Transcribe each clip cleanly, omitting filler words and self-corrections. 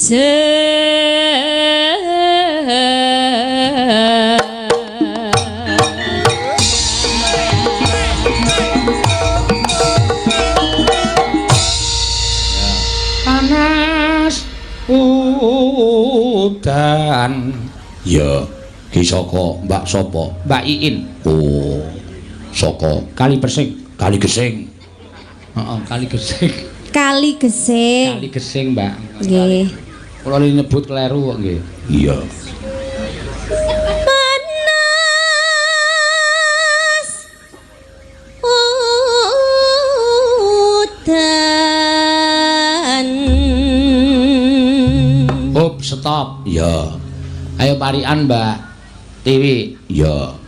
panas udan ya ki saka Mbak sapa Mbak Iin oh saka Kali Persing Kali Gesing heeh Kali Gesing Kali Gesing Kali Gesing Mbak nggih kula nyebut kleru kok nggih iya panas udan hop stop ya ayo parian Mbak Tiwi ya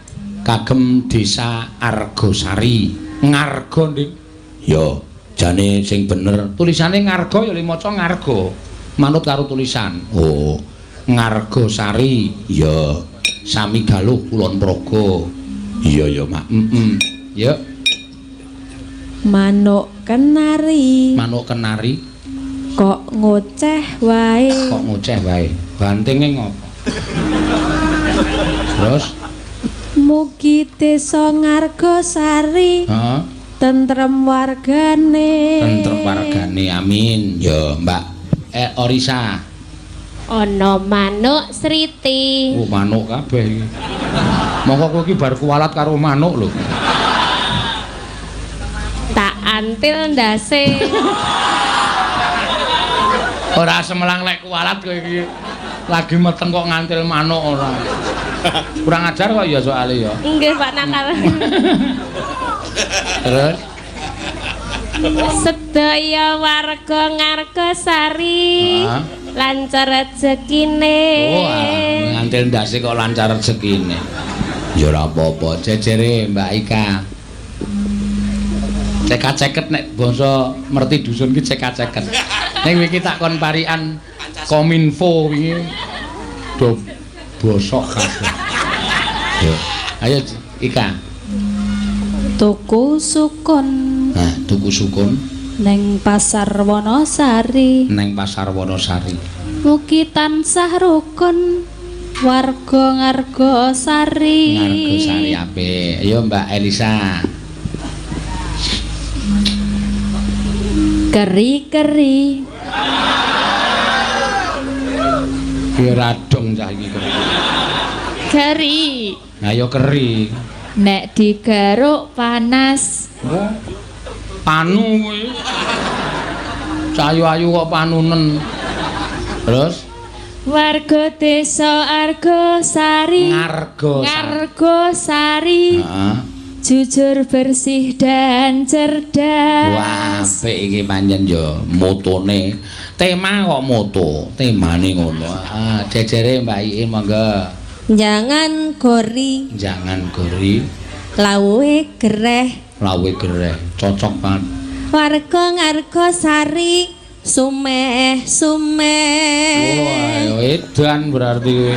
kagem desa Argosari ngarga Nding ya jane sing bener tulisane ngarga ya maca ngarga manut karo tulisan oh Ngargosari ya sami galuh Kulon Progo iya ya Mak ya manuk kenari kok ngoceh wae bantinge ngopo terus mugi desa Ngargosari heeh tentrem wargane amin ya Mbak Orisa ana manuk sriti oh manuk kabeh iki mongko kowe iki bar kuwalat karo manuk lho tak antil ndase ora semelang lek kuwalat kowe iki lagi meteng kok ngantil manuk ora kurang ajar kok ya soalnya ya nggih Pak nakal terus sedaya warga Ngargosari lancar rezekine ngantil ndase kok lancar rezekine ya ora apa-apa jejere Mbak Ika ceket nek basa merti dusun ki ceket ning iki tak kon parian Kominfo wingi do bosok kabeh ya ayo Ika tuku sukun tuku sukun neng pasar Wonosari mugi tansah rukun warga Ngargosari apik ayo Mbak Elisa keri radong cah iki keri ayo keri nek digaruk panas panu kuwi cayu-ayu kok panunen terus warga desa Argosari heeh jujur bersih dan cerdas wah apik iki pancen ya motone tema kok moto temane ngono jejere Mbak Iin monggo jangan gori lawe gereh cocok banget warga Ngargosari sumeh wah edan berarti kowe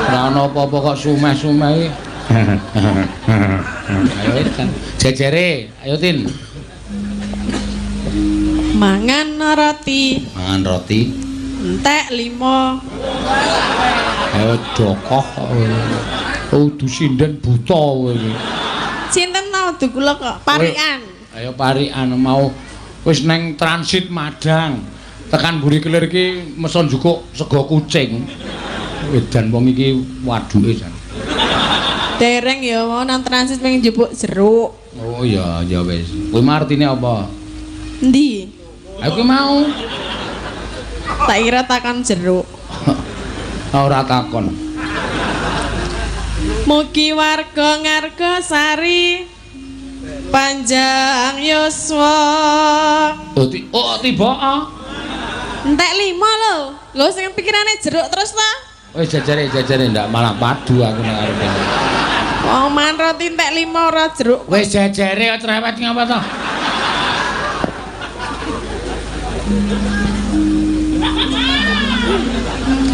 ora ana apa-apa kok sumeh ayo edan jejere ayo Tin mangan roti entek 5 ayo dokoh udu sinden buta kowe iki sinten tau kula kok parian ayo parian mau wis neng transit Madang tekan Buri Kelir iki meson jukuk sego kucing edan wong iki waduke jan dereng ya mau nang transit pengen jupuk jeruk oh iya ya wis kuwi artine apa endi aku mau tak kira takon jeruk ora takon mugi warga Ngargosari panjang yuswa oh tiba entek 5 lho sing pikirane jeruk terus ta wis jajare ndak malah padu aku nang arep wong man roti entek 5 ora jeruk wis jajare cerewet ngapa to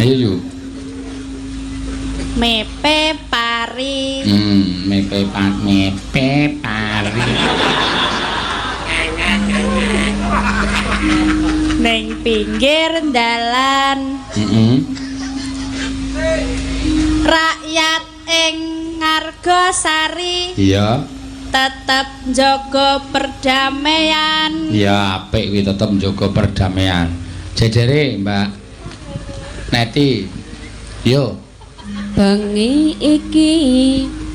ayo yuk mepe pari mepe pari Ning pinggir dalan. Rakyat ing Argosari. Iya. Tetep njaga perdamaian. Ya apik kuwi tetep njaga perdamaian. Jejere Mbak Neti. Yo. Bengi iki.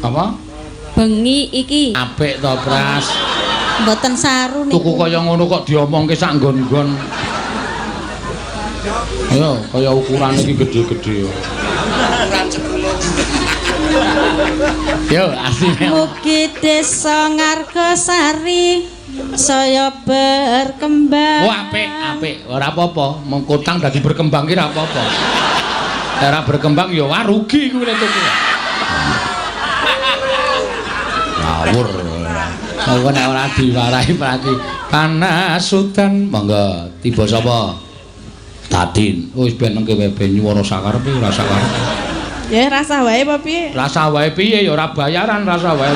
Apa? Bengi iki. Apik to, Pras. Mboten saru niku. Tuku kaya ngono kok diomongke sak nggon-nggon. Ayo, kaya ukuran iki gede-gede yo. Yo, asline. Mugi desa Ngargosari saya berkembang. Oh, apik. Ora apa-apa, mengkutang dadi berkembang ki ora apa-apa. Ora berkembang ya wah rugi kuwi nek tuku. Ngawur. Kok nek ora diwarahi berarti panas sudan. Monggo, tiba sapa? Tadin. Wis ben nengke wewe nyuwara sakarepe ora sakarepe. Ya rasa wae apa piye? Rasa wae piye ya ora bayaran rasa wae.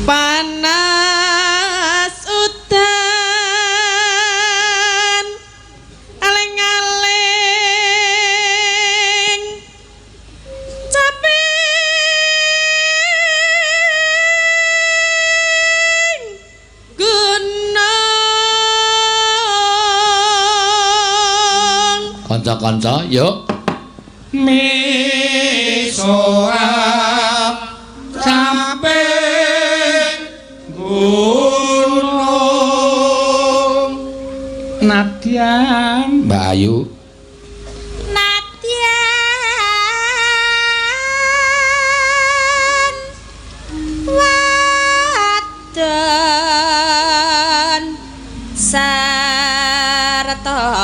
Panas udan aling-aling caping gunung. Kanca-kanca, yuk. Misoa sampai gunung Nadyan Mbak Ayu Nadyan wadon sarta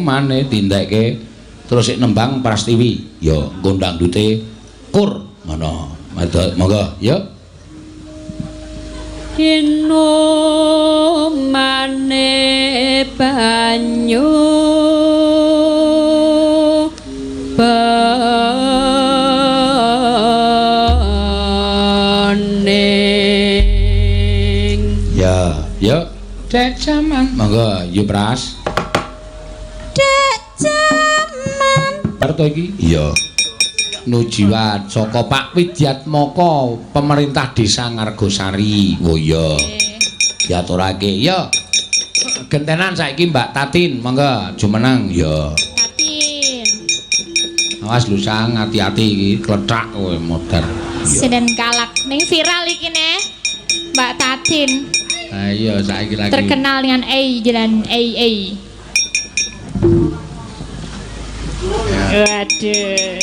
mane tindakke terus sik nembang Prastiwi ya ngundang dute kur ngono monggo ya mane banyu bening ya dek jaman monggo yu Pras Parto iki? Iya. Nujiwat saka Pak Widyatmoko pemerintah Desa Ngargosari. Oh iya. Diaturake. Ya. Gentenan saiki Mbak Tatin, monggo jumeneng ya. Tatin. Awas lu sang hati-hati iki klethak kowe modar. Senen kalak ning viral iki ne. Mbak Tatin. Ha iya saiki lagi. Terkenal dengan jalan AA. Waduh.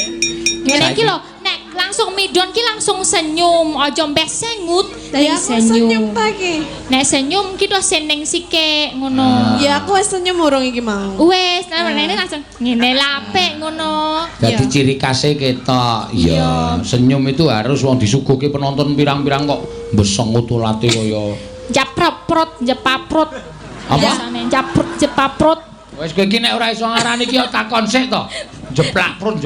Ngene iki lho, nek langsung midon ki langsung senyum, aja mbeh sengut. Ya aku senyum ta iki. Nek senyum ki to seneng sike ngono. Ya aku wis senyum urung iki mau. Wes, nah rene langsung ngene lapik ngono. Jadi ciri khasnya ketok. Iya, senyum itu harus wong disuguhke penonton pirang-pirang kok mbesengut ulate kaya Japrot, jepaprot. apa? Japrot, jepaprot. Wis kowe iki nek ora iso ngarani ki takon sik to. Jeplak prut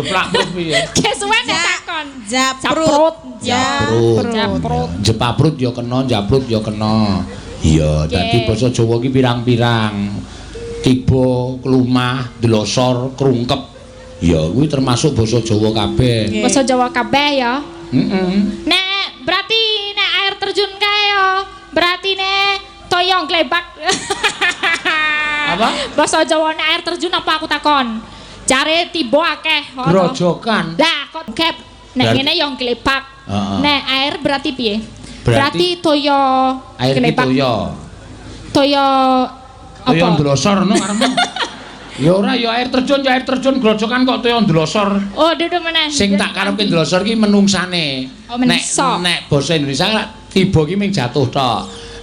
piye? Kesuwen nek takon. Japrut. Japrut. Jepaprut ya kena, japrut ya kena. Iya, dadi basa Jawa ki pirang-pirang. Tiba, klumah, dlosor, krungkep. Ya, kuwi termasuk basa Jawa kabeh. Basa Jawa kabeh ya. Heeh. Nek berarti nek air terjun kae yo, berarti nek toyong glebak. Apa? Basa Jawa nek air terjun apa aku takon? Jare tiba akeh. Grojokan. Lah kok gap nek ngene yo glebak. Nek air berarti piye? Berarti toyo air glebak. Toyo apa? Toyo ndlosor no karemu. Ya ora ya air terjun grojokan kok toyo ndlosor. Oh, dudu meneh. Sing tak karepke ndlosor ki menungsane. Oh, menungso. Nek basa Indonesia tiba ki mung jatuh tok.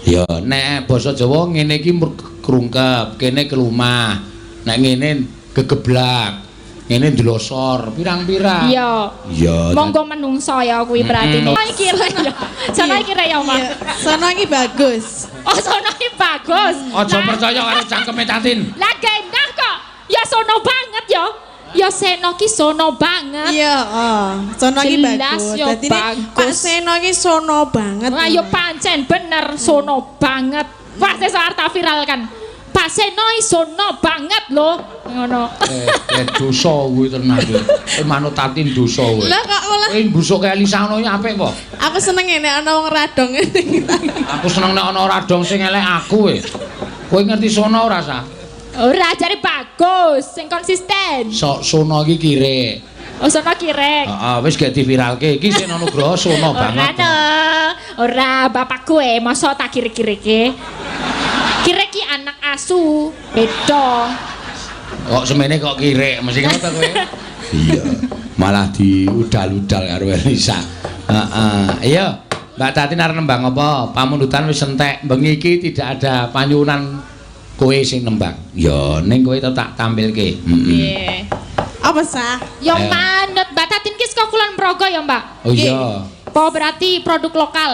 Ya nek basa Jawa ngene iki krungkep, kene kelumah. Nek ngene gegeblak. ngene ndlosor pirang-pirang. Iya. Iya. Monggo menungso ya kuwi berarti. Sono iki rek ya. Sono iki rek ya, Mas. Sono iki bagus. Oh, sono iki bagus. Aja percaya karo cangkeme Tatin. Lah gendah kok. Ya sono banget ya. Ya Seno ki sono banget. Iya, sono iki Jelas bagus. ya, Dadi nek Pak bagus. Seno iki sono banget. Wah, ya pancen bener sono banget. Wah, sesuk arep tak viralkan. Pak Seno iki sono banget lho. Ngono. Dosa kuwi tenan kuwi. Manut Tatin dosa kuwi. Lah kok malah Kowe mbusuk ke Elisa ngono iki apik apa? aku seneng nek ana wong radong. Aku seneng nek ana radong sing elek aku kowe. Kowe ngerti sono ora sa? Ora jare bagus, sing konsisten. Sono iki kirek. Oh, sono kirek. Heeh, wis gak diviralke. Iki Seno Nugroho sono banget. Ora bapakku masa tak kirek-kireke. Kirek ki anak asu, beda. Kok semene kok kirek, mesti ngono ta kowe? Iya. Malah diudal-udal karo Elisa. Heeh. Iya, Mbak Tatin arep nembang apa? Pamundutan wis entek. Bengi iki tidak ada panyuwunan kowe sing nembang. Ya, ning kowe tak tampilke. Nggih. Apa sah? Ya manut Mbak Tatin ki saka Kulon Progo ya, Mbak. Oh iya. Po berarti produk lokal.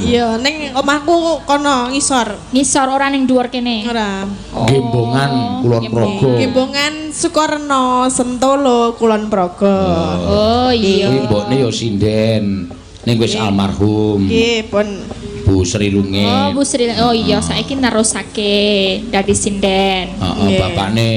Iya, ning omahku kono ngisor. Ngisor ora ning dhuwur kene. Ora. Gembongan Kulon Progo. Gembongan Sukorno, Sentolo, Kulon Progo. Oh iya. Kuwi mbokne ya sinden. Ning wis almarhum. Nggih, pun Bu Sri Lunge. Oh, Bu Sri. Oh iya, saiki nerusake dadi sinden. Heeh, Nggih. bapakne.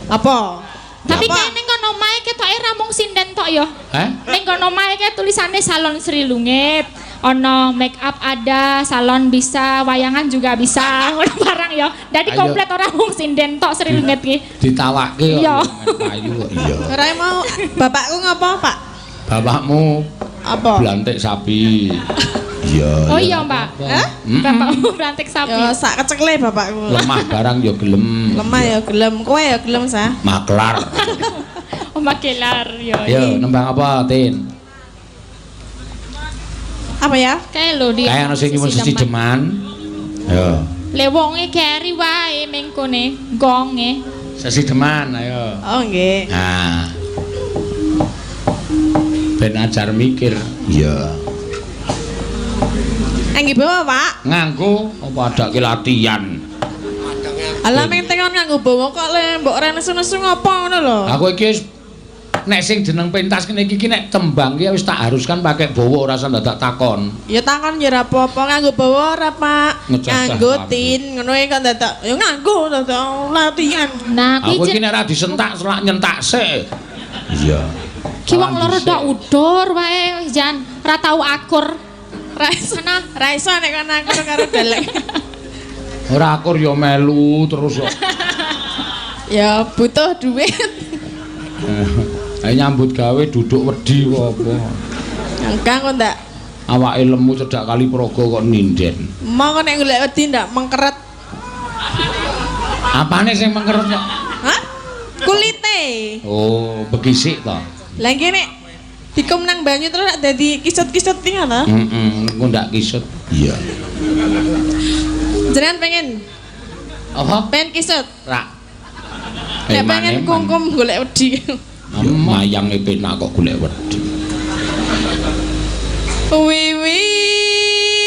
apa? Tapi Apa? kayak ning kono mae ketoke ra mung sinden tok ya. Hah? Ning kono mae kayak tulisannya Salon Sri Lungit. Ono make up ada, salon bisa, wayangan juga bisa, ngono barang ya. Jadi Ayo. komplit orang mung sinden tok Sri Lungit ki. Ditawakke kok Iya. dengan payu kok. Iya. Ora mau bapakku ngopo, Pak? Bapakmu Apa? blantik sapi. Iya. Oh iya, Mbak. Hah? Bapakmu berantik sapi. Ya sak kecekle bapakku. Lemah barang ya gelem. Lemah ya gelem, kowe ya gelem sah. Maklar. Oh, makelar ya. Yo, nembang apa, Tin? Apa ya? Kayak lo di. Kayak ana sing nyuwun sesi deman. Yo. Le wonge keri wae mengkone gonge. Sesi deman, ayo. Oh nggih. Nah. Ben ajar mikir. Iya. Nggih bawa, Pak. Nganggo apa adake latihan. Alah meng tengon nganggo bawa kok le mbok ora nesu-nesu ngopo ngono lho. Aku iki wis nek sing jeneng pentas kene iki nek tembang ki wis tak haruskan pakai bawa ora usah dadak takon. Ya takon ya ora apa-apa nganggo bawa ora, Pak. Ngececeh Nganggo kabeh. tin ngono e kok dadak ya nganggo dadak latihan. Nah, Aku kuwi iki nek ora disentak selak nyentak sik. Iya. ki wong loro tok udur wae jan ora tau akur. Ra iso ra iso nek kono aku karo delek. Ora akur ya melu terus kok. Ya butuh duit. Ayo nyambut gawe duduk wedi apa. Engkang kok ndak Awake lemu cedak kali Progo kok ninden. mau kok nek golek wedi ndak mengkeret. Apane sing mengkeret kok? Hah? Kulite. Oh, begisik to. Lah iki nek dikum nang banyu terus nek dadi kisut-kisut iki ngono. Engko ndak kisut. Iya. Jenengan pengen Apa? pengen kisut. Rak. Nek pengen kungkum golek wedi. Mayang penak kok golek wedi.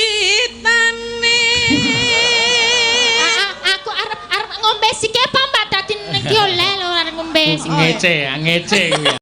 Wiwitane Aku arep ngombe sik apa Mbak Tatin iki oleh lho arep ngombe sik. Ngece kuwi.